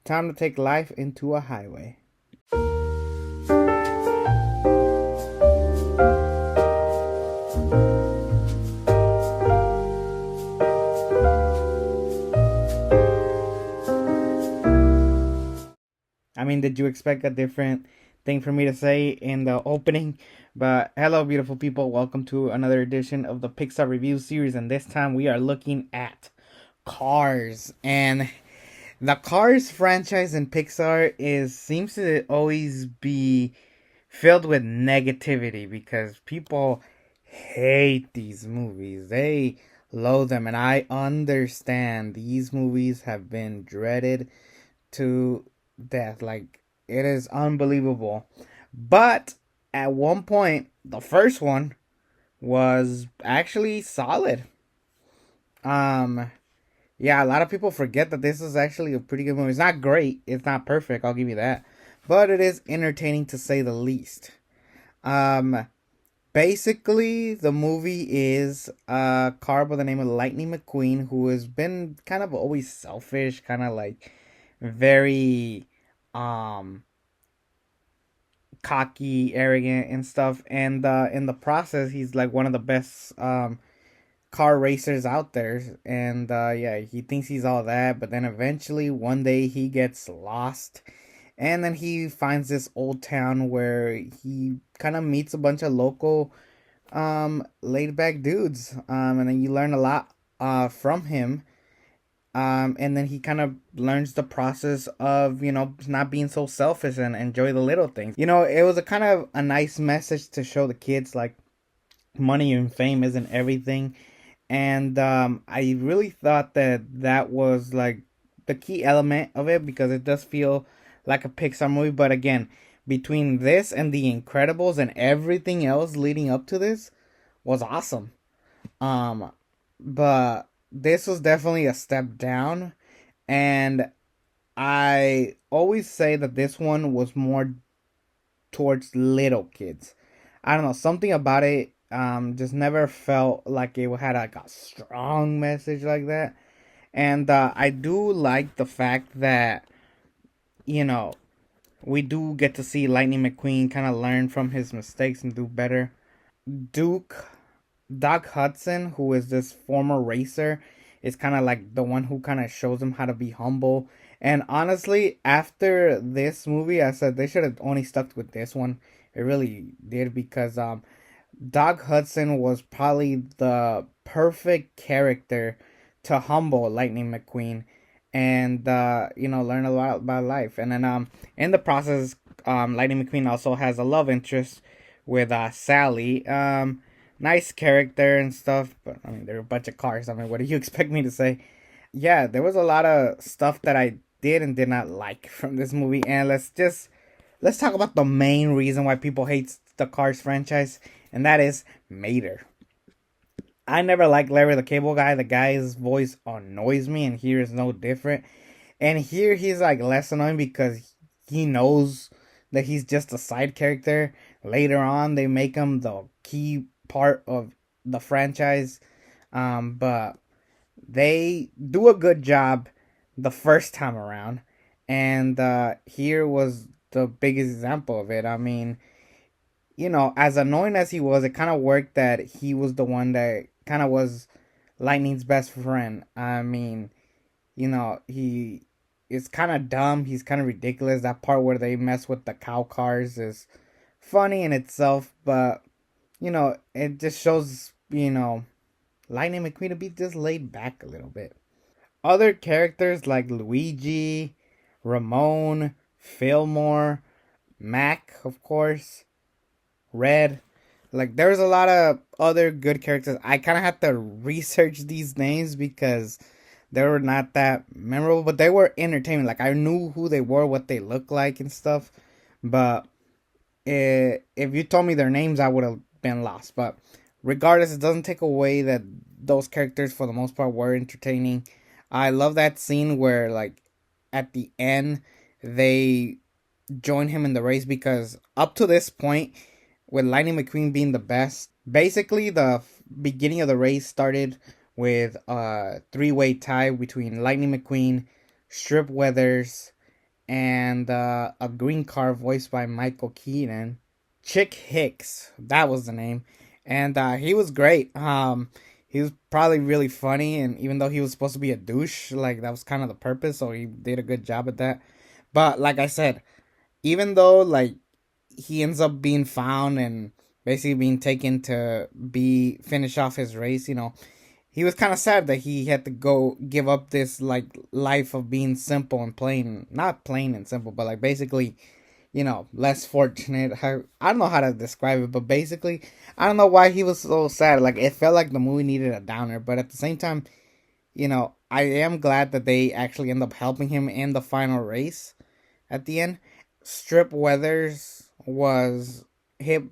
Time to take life into a highway. I mean, did you expect a different thing for me to say in the opening? But hello, beautiful people. Welcome to another edition of the Pixar review series. And this time we are looking at Cars. And the Cars franchise in Pixar is seems to always be filled with negativity because people hate these movies. They loathe them, and I understand these movies have been dreaded to death. Like, it is unbelievable. But at one point, the first one was actually solid. Um yeah, a lot of people forget that this is actually a pretty good movie. It's not great, it's not perfect, I'll give you that. But it is entertaining to say the least. Um Basically, the movie is a car by the name of Lightning McQueen, who has been kind of always selfish, kind of like very um cocky, arrogant, and stuff. And in the process, he's like one of the best car racers out there. And yeah, he thinks he's all that, but then eventually one day he gets lost, and then he finds this old town where he kind of meets a bunch of local laid back dudes, and then you learn a lot from him. And then he kind of learns the process of, not being so selfish and enjoy the little things. It was a kind of a nice message to show the kids, like, money and fame isn't everything. And I really thought that that was like the key element of it, because it does feel like a Pixar movie. But again, between this and The Incredibles and everything else leading up to this was awesome. Um, but this was definitely a step down, and I always say that this one was more towards little kids. I don't know, something about it just never felt like it had like a strong message like that. And I do like the fact that, you know, we do get to see Lightning McQueen kind of learn from his mistakes and do better. Duke Doc Hudson, who is this former racer, is kind of like the one who kind of shows him how to be humble. And honestly, after this movie, I said they should have only stuck with this one. It really did, because Doc Hudson was probably the perfect character to humble Lightning McQueen, and learn a lot about life. And then in the process, Lightning McQueen also has a love interest with Sally. Nice character and stuff, but I mean, they're a bunch of cars. I mean, what do you expect me to say? Yeah, there was a lot of stuff that I did and did not like from this movie, and let's talk about the main reason why people hate the Cars franchise, and that is Mater. I never liked Larry the Cable Guy. The guy's voice annoys me, and here is no different. And here he's like less annoying because he knows that he's just a side character. Later on, they make him the key part of the franchise. But they do a good job the first time around, and here was the biggest example of it. I mean, as annoying as he was, it kind of worked that he was the one that kind of was Lightning's best friend. I mean, he is kind of dumb. He's kind of ridiculous. That part where they mess with the cow cars is funny in itself, but it just shows, Lightning McQueen to be just laid back a little bit. Other characters like Luigi, Ramon, Fillmore, Mac, of course, Red. Like, there's a lot of other good characters. I kind of had to research these names because they were not that memorable, but they were entertaining. Like, I knew who they were, what they looked like, and stuff. But if you told me their names, I would have been lost. But regardless, it doesn't take away that those characters, for the most part, were entertaining. I love that scene where, like, at the end, they join him in the race, because up to this point, with Lightning McQueen being the best, basically the beginning of the race started with a three-way tie between Lightning McQueen, Strip Weathers, and a green car voiced by Michael Keaton. Chick Hicks, that was the name, and he was great. He was probably really funny, and even though he was supposed to be a douche, like that was kind of the purpose, so he did a good job at that. But like I said, even though like he ends up being found and basically being taken to be finish off his race, he was kind of sad that he had to go give up this like life of being simple and plain, not plain and simple, but like basically, less fortunate. I don't know how to describe it, but basically, I don't know why he was so sad. Like it felt like the movie needed a downer, but at the same time, I am glad that they actually end up helping him in the final race at the end. Strip Weathers was hit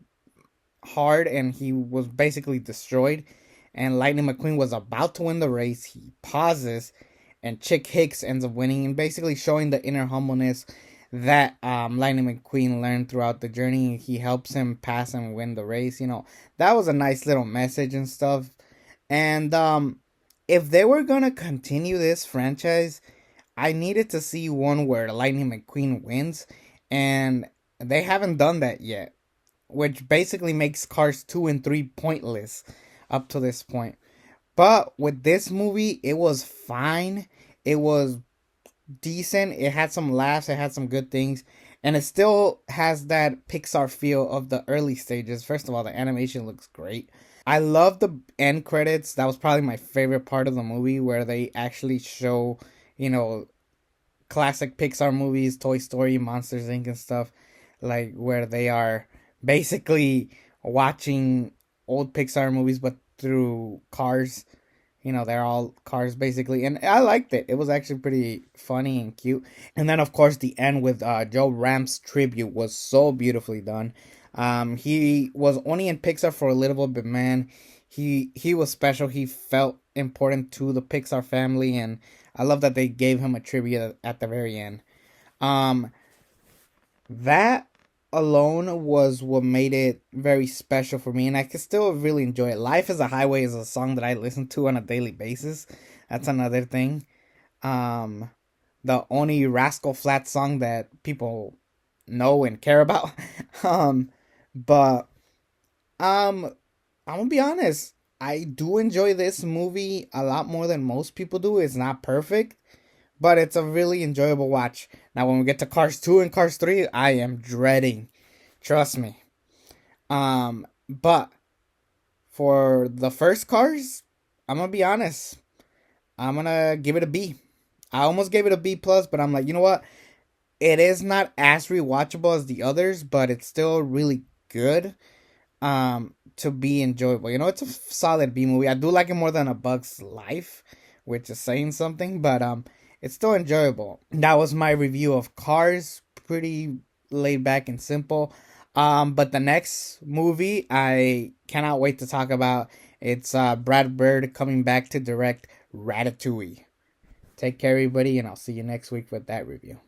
hard and he was basically destroyed. And Lightning McQueen was about to win the race. He pauses, and Chick Hicks ends up winning and basically showing the inner humbleness that Lightning McQueen learned throughout the journey. He helps him pass and win the race. That was a nice little message and stuff. And if they were gonna continue this franchise, I needed to see one where Lightning McQueen wins, and they haven't done that yet, which basically makes Cars 2 and 3 pointless up to this point. But with this movie, it was fine. It was decent. It had some laughs, it had some good things, and it still has that Pixar feel of the early stages. First of all, the animation looks great. I love the end credits. That was probably my favorite part of the movie, where they actually show, you know, classic Pixar movies, Toy Story, Monsters Inc. and stuff, like where they are basically watching old Pixar movies but through cars. They're all cars basically, and I liked it. It was actually pretty funny and cute. And then of course the end with Joe Ram's tribute was so beautifully done. He was only in Pixar for a little bit, man. He was special. He felt important to the Pixar family, and I love that they gave him a tribute at the very end. Um, that alone was what made it very special for me, and I can still really enjoy it. Life is a Highway is a song that I listen to on a daily basis. That's another thing. Um, the only Rascal Flatts song that people know and care about. um, but I'm gonna be honest. I do enjoy this movie a lot more than most people do. It's not perfect, but it's a really enjoyable watch. Now, when we get to Cars 2 and Cars 3, I am dreading. Trust me. But for the first Cars, I'm gonna be honest. I'm gonna give it a B. I almost gave it a B plus, but I'm like, you know what? It is not as rewatchable as the others, but it's still really good. To be enjoyable. It's a solid B movie. I do like it more than A Bug's Life, which is saying something, but it's still enjoyable. That was my review of Cars. Pretty laid back and simple. But the next movie I cannot wait to talk about. It's Brad Bird coming back to direct Ratatouille. Take care, everybody, and I'll see you next week with that review.